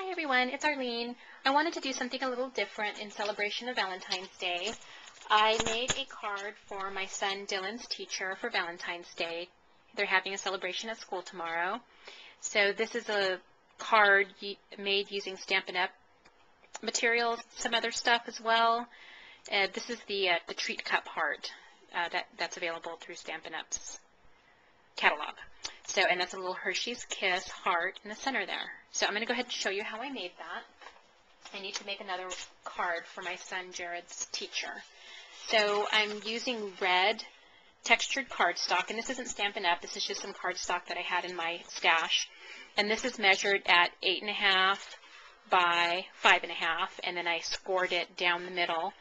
Hi everyone, it's Arlene. I wanted to do something a little different in celebration of Valentine's Day. I made a card for my son Dylan's teacher for Valentine's Day. They're having a celebration at school tomorrow. So this is a card made using Stampin' Up! Materials, some other stuff as well. This is the treat cup heart that's available through Stampin' Up's catalog. So, and that's a little Hershey's Kiss heart in the center there. So I'm going to go ahead and show you how I made that. I need to make another card for my son Jared's teacher. So I'm using red textured cardstock, and this isn't Stampin' Up! This is just some cardstock that I had in my stash. And this is measured at 8.5 by 5.5, and then I scored it down the middle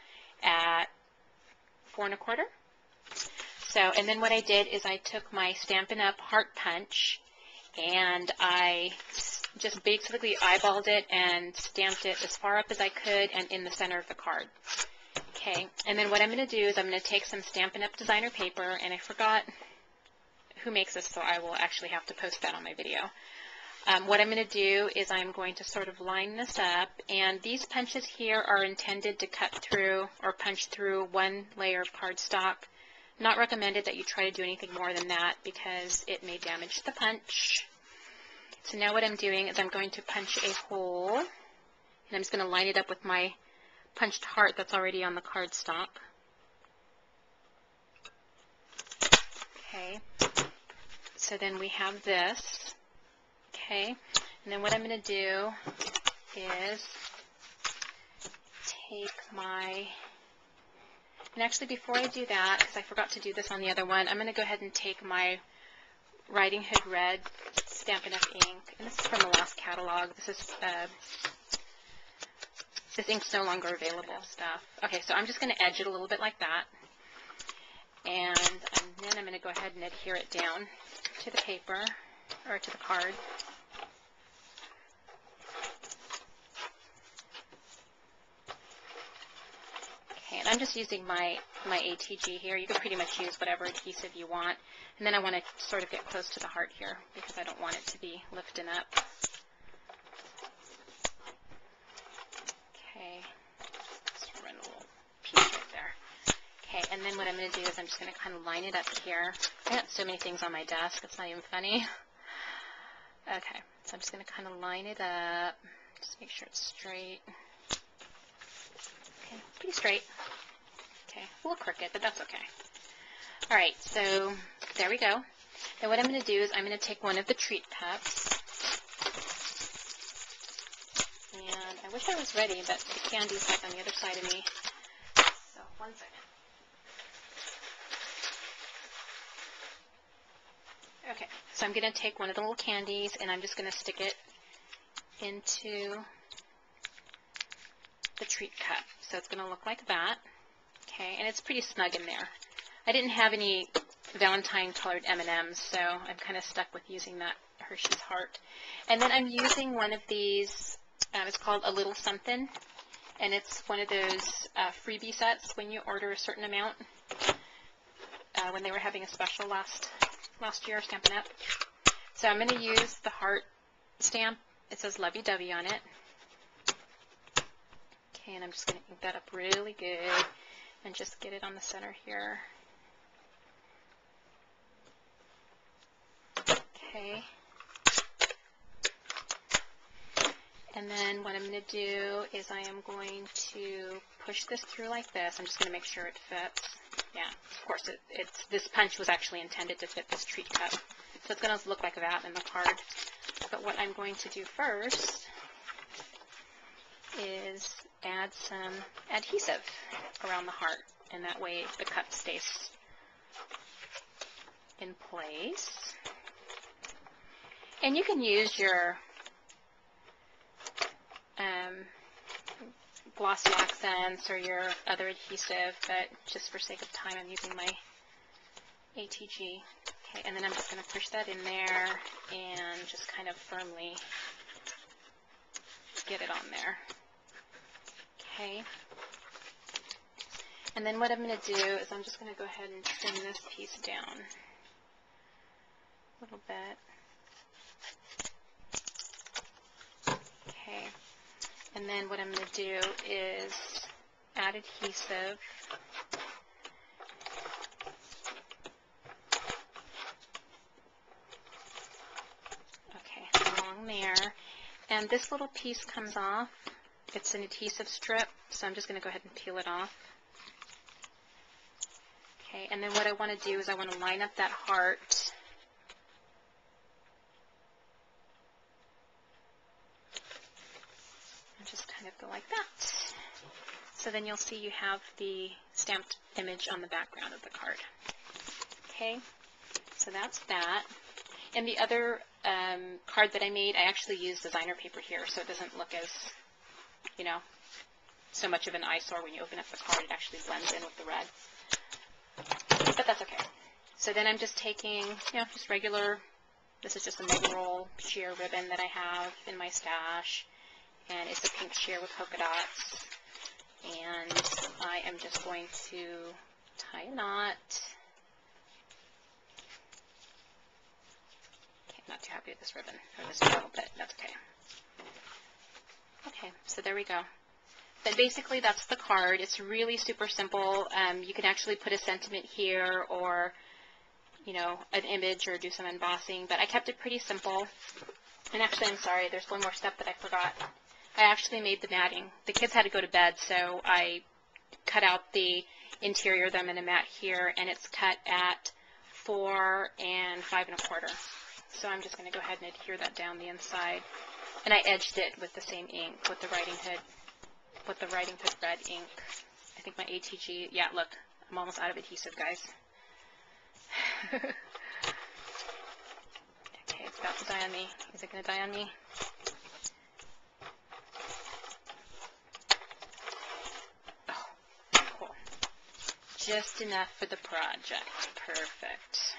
at 4 1/4. So, and then what I did is I took my Stampin' Up! Heart punch and I just basically eyeballed it and stamped it as far up as I could and in the center of the card. Okay, and then what I'm going to do is I'm going to take some Stampin' Up! Designer paper, and I forgot who makes this, so I will actually have to post that on my video. What I'm going to do is I'm going to sort of line this up, and these punches here are intended to cut through or punch through one layer of cardstock. Not recommended that you try to do anything more than that because it may damage the punch. So now what I'm doing is I'm going to punch a hole, and I'm just going to line it up with my punched heart that's already on the cardstock. Okay, so then we have this. Okay, and then what I'm going to do is take my, and actually before I do that, because I forgot to do this on the other one, I'm going to go ahead and take my Riding Hood Red Stampin' Up! Ink, and this is from the last catalog. This ink's no longer available stuff. Okay, so I'm just going to edge it a little bit like that, and then I'm going to go ahead and adhere it down to the paper, or to the card. And I'm just using my ATG here. You can pretty much use whatever adhesive you want. And then I want to sort of get close to the heart here because I don't want it to be lifting up. Okay, just run a little piece right there. Okay, and then what I'm going to do is I'm just going to kind of line it up here. I got so many things on my desk, it's not even funny. Okay, so I'm just going to kind of line it up. Just make sure it's straight. Okay, pretty straight. Okay, a little crooked, but that's okay. All right, so there we go. And what I'm going to do is I'm going to take one of the treat cups. And I wish I was ready, but the candy's like on the other side of me. So, one second. Okay, so I'm going to take one of the little candies, and I'm just going to stick it into the treat cup. So it's going to look like that. Okay, and it's pretty snug in there. I didn't have any Valentine colored M&Ms, so I'm kind of stuck with using that Hershey's heart. And then I'm using one of these, it's called A Little Something, and it's one of those freebie sets when you order a certain amount, when they were having a special last year, Stampin' Up! So I'm going to use the heart stamp. It says lovey-dovey on it. Okay, and I'm just going to ink that up really good and just get it on the center here. Okay. And then what I'm going to do is I am going to push this through like this. I'm just going to make sure it fits. Yeah, of course, this punch was actually intended to fit this treat cup. So it's going to look like that in the card. But what I'm going to do first is add some adhesive around the heart, and that way the cup stays in place. And you can use your glossy accents or your other adhesive, but just for sake of time I'm using my ATG. Okay, and then I'm just going to push that in there and just kind of firmly get it on there. Okay. And then what I'm going to do is I'm just going to go ahead and trim this piece down a little bit. Okay. And then what I'm going to do is add adhesive. Okay, along there. And this little piece comes off. It's an adhesive strip, so I'm just going to go ahead and peel it off. Okay, and then what I want to do is I want to line up that heart. And just kind of go like that. So then you'll see you have the stamped image on the background of the card. Okay, so that's that. And the other card that I made, I actually used designer paper here, so it doesn't look as, you know, so much of an eyesore when you open up the card. It actually blends in with the red. But that's okay. So then I'm just taking, just regular, this is just a mega roll sheer ribbon that I have in my stash. And it's a pink sheer with polka dots. And I am just going to tie a knot. Okay, I'm not too happy with this ribbon, or this bow, but that's okay. Okay, so there we go. But basically that's the card. It's really super simple. You can actually put a sentiment here or, an image or do some embossing, but I kept it pretty simple. And actually, I'm sorry, there's one more step that I forgot. I actually made the matting. The kids had to go to bed, so I cut out the interior of them in a mat here, and it's cut at 4 and 5 1/4. So I'm just going to go ahead and adhere that down the inside. And I edged it with the same ink, with the writing hood red ink. I think my ATG, yeah, look, I'm almost out of adhesive, guys. Okay, it's about to die on me. Is it going to die on me? Oh, cool. Just enough for the project. Perfect.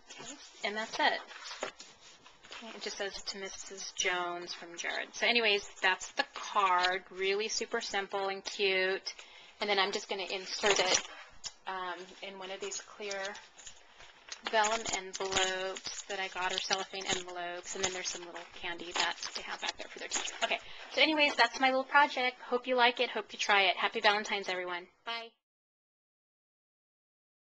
Okay, and that's it. It just says to Mrs. Jones from Jared. So anyways, that's the card. Really super simple and cute. And then I'm just going to insert it in one of these clear vellum envelopes that I got, or cellophane envelopes. And then there's some little candy that they have back there for their teacher. Okay, so anyways, that's my little project. Hope you like it. Hope you try it. Happy Valentine's, everyone. Bye.